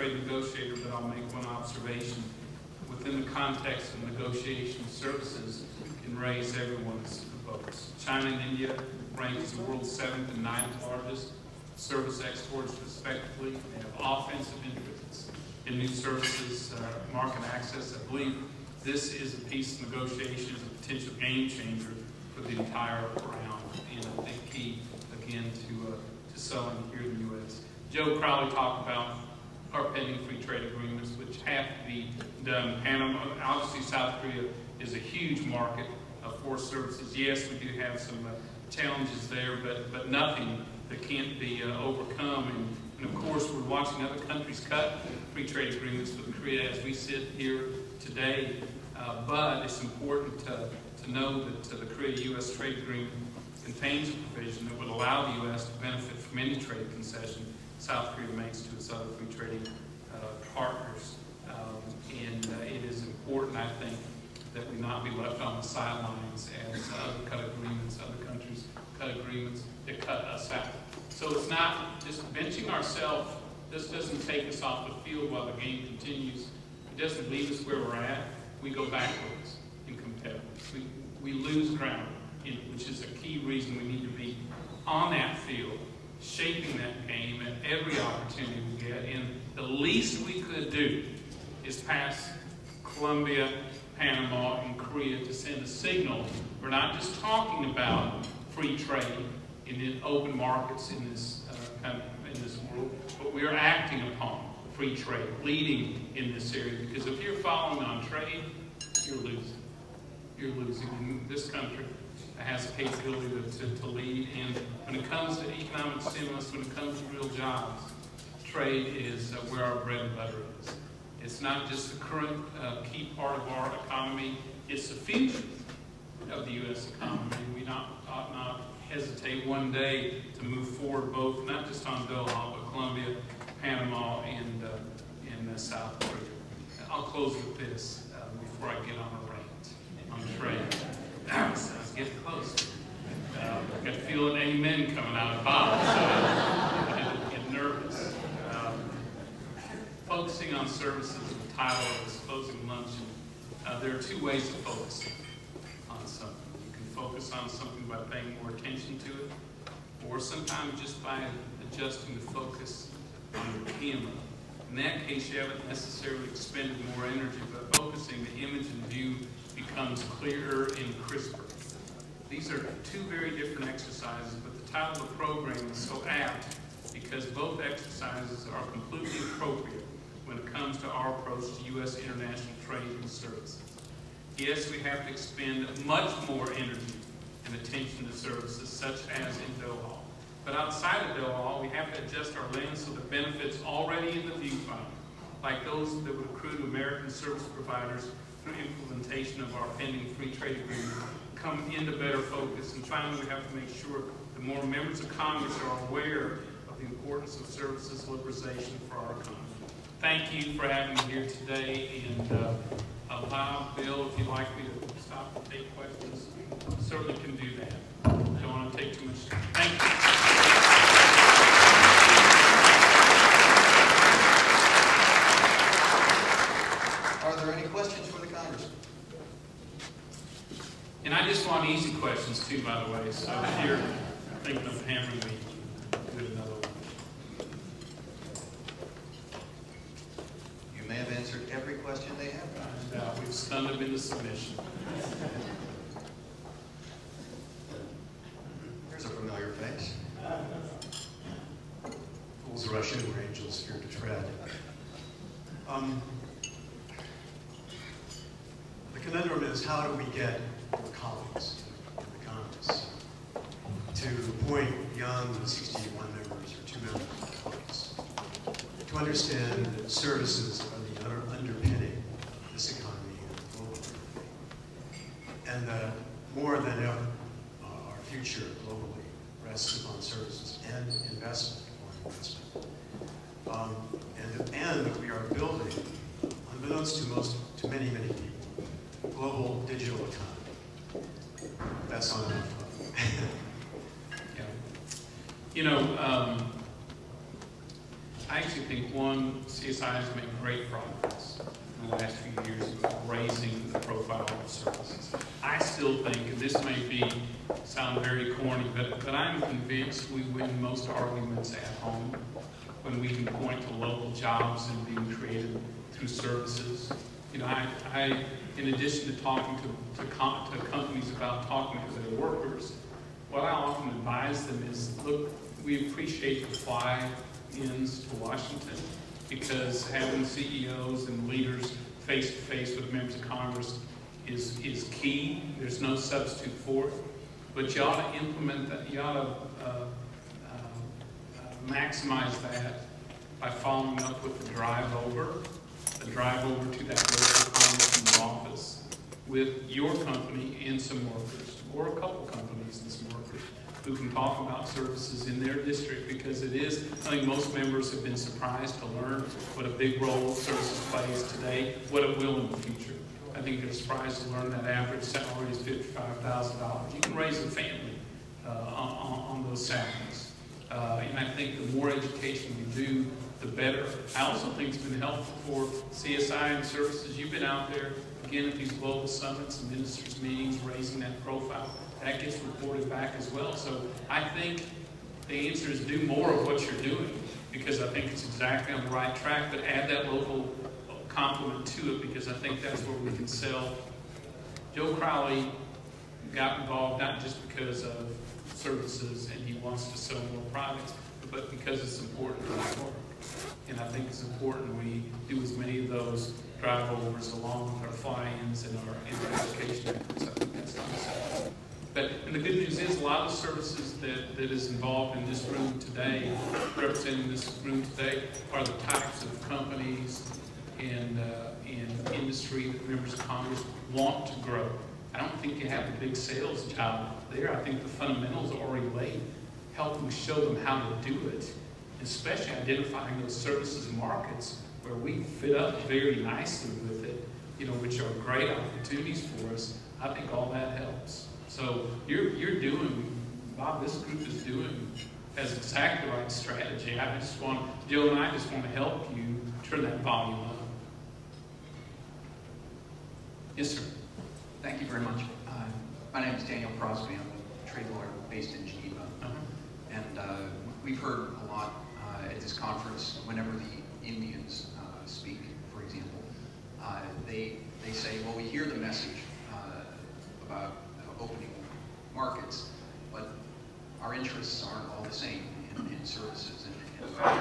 trade negotiator, but I'll make one observation. Within the context of negotiation services, can raise everyone's votes. China and India rank as the world's 7th and 9th largest service exporters, respectively. They have offensive interests in new services, market access. I believe this is a piece of negotiation, is a potential game changer for the entire round, and I think key, again, to selling here in the U.S. Joe Crowley talked about our pending free trade agreements, which have to be done. Panama, obviously South Korea is a huge market for services. Yes, we do have some challenges there, but nothing that can't be overcome. And of course, we're watching other countries cut free trade agreements with Korea as we sit here today. But it's important to know that the Korea-U.S. trade agreement contains a provision that would allow the U.S. to benefit from any trade concession South Korea makes to its other free trading partners. And it is important, I think, that we not be left on the sidelines as other cut agreements, other countries cut agreements that cut us out. So it's not just benching ourselves. This doesn't take us off the field while the game continues. It doesn't leave us where we're at. We go backwards in competitiveness. We lose ground, which is a key reason we need to be on that field, shaping that game at every opportunity we get. And the least we could do is pass Colombia, Panama, and Korea to send a signal. We're not just talking about free trade in open markets in this world, but we are acting upon free trade, leading in this area. Because if you're following on trade, you're losing. You're losing. And this country has a capability to lead. And when it comes to economic stimulus, when it comes to real jobs, trade is where our bread and butter is. It's not just the current key part of our economy, it's the future of the U.S. economy. We ought not hesitate one day to move forward, both not just on Doha, but Colombia, Panama, and South Korea. I'll close with this before I get on a rant on trade. Let's get close. I got to feel an amen coming out of Bob, so I get nervous. Focusing on services, the title of this closing luncheon, there are two ways of focusing on something. You can focus on something by paying more attention to it, or sometimes just by adjusting the focus on your camera. In that case, you haven't necessarily expended more energy, but focusing the image and view becomes clearer and crisper. These are two very different exercises, but the title of the program is so apt because both exercises are completely appropriate when it comes to our approach to U.S. international trade and services. Yes, we have to expend much more energy and attention to services such as in Doha. But outside of Doha, we have to adjust our lens so the benefits already in the viewfinder, like those that would accrue to American service providers through implementation of our pending free trade agreement, come into better focus. And finally, we have to make sure that more members of Congress are aware of the importance of services liberalization for our economy. Thank you for having me here today, and allow Bill, if you'd like me to stop and take questions, certainly can do that. Don't want to take too much time. Thank you. Are there any questions for the Congressman? And I just want easy questions too, by the way, so if you're thinking of hammering me, do another one. You may have answered every question they have. And we've stunned them into submission. There's a familiar face. Fools rush in where angels fear to tread. The conundrum is, how do we get our colleagues in the Congress to point beyond the 61 members or 2 members of Congress to understand that services are the underpinning of this economy and global economy, and that more than ever, our future globally rests upon services and investment. And that we are building, unbeknownst to many people, global digital economy. That's not enough. Yeah. You know, I actually think, one, CSI has made great progress in the last few years about raising the profile of services. I still think, and this may sound very corny, but I'm convinced we win most arguments at home when we can point to local jobs and being created through services. You know, I in addition to talking to companies about talking to their workers, what I often advise them is, look, we appreciate the fly-ins to Washington because having CEOs and leaders face-to-face with members of Congress is key. There's no substitute for it. But you ought to implement that. You ought to maximize that by following up with the drive over to that local congressman's office with your company and some workers, or a couple companies and some workers, who can talk about services in their district, because it is, I think most members have been surprised to learn what a big role services plays today, what it will in the future. I think they're surprised to learn that average salary is $55,000. You can raise a family on those salaries. And I think the more education we do, the better. I also think it's been helpful for CSI and services. You've been out there, again, at these global summits and ministers' meetings, raising that profile. That gets reported back as well. So I think the answer is do more of what you're doing, because I think it's exactly on the right track, but add that local complement to it, because I think that's where we can sell. Joe Crowley got involved not just because of services and he wants to sell more products, but because it's important to our work. And I think it's important we do as many of those drive-overs along with our fly-ins and our education efforts. I think that's necessary. But, and the good news is a lot of the services that is involved in this room today, representing this room today, are the types of companies and industry that members of Congress want to grow. I don't think you have a big sales job there. I think the fundamentals are already laid. Help them show them how to do it, especially identifying those services and markets where we fit up very nicely with it, you know, which are great opportunities for us. I think all that helps. So you're doing, Bob, this group is doing, has exactly the right strategy. Jill and I just want to help you turn that volume up. Yes, sir. Thank you very much. My name is Daniel Crosby. I'm a trade lawyer based in Geneva. And we've heard a lot at this conference whenever the Indians speak, for example. They say, well, we hear the message about opening markets, but our interests aren't all the same in services. And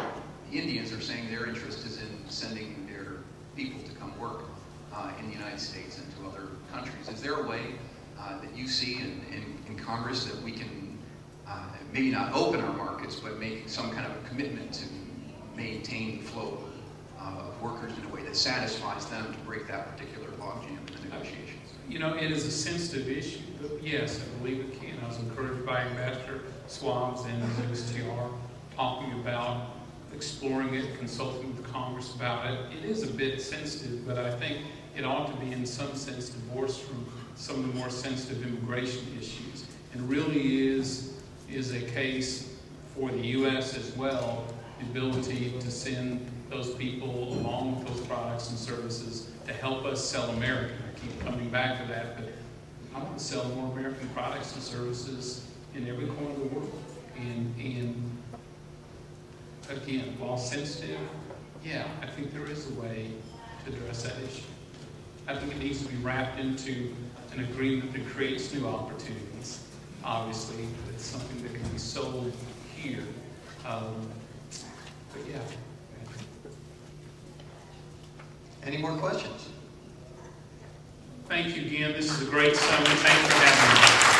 the Indians are saying their interest is in sending their people to come work in the United States and to other countries. Is there a way that you see in Congress that we can maybe not open our markets, but make some kind of a commitment to maintain the flow of workers in a way that satisfies them to break that particular logjam in the negotiations? You know, it is a sensitive issue, but yes, I believe it can. I was encouraged by Ambassador Swab's and USTR talking about exploring it, consulting with Congress about it. It is a bit sensitive, but I think it ought to be in some sense divorced from some of the more sensitive immigration issues, and really is a case for the U.S. as well, the ability to send those people along with those products and services to help us sell American. I keep coming back to that, but I want to sell more American products and services in every corner of the world. And again, while sensitive, yeah, I think there is a way to address that issue. I think it needs to be wrapped into an agreement that creates new opportunities. Obviously, it's something that can be sold here. But yeah. Any more questions? Thank you again. This is a great summit. Thanks for having me.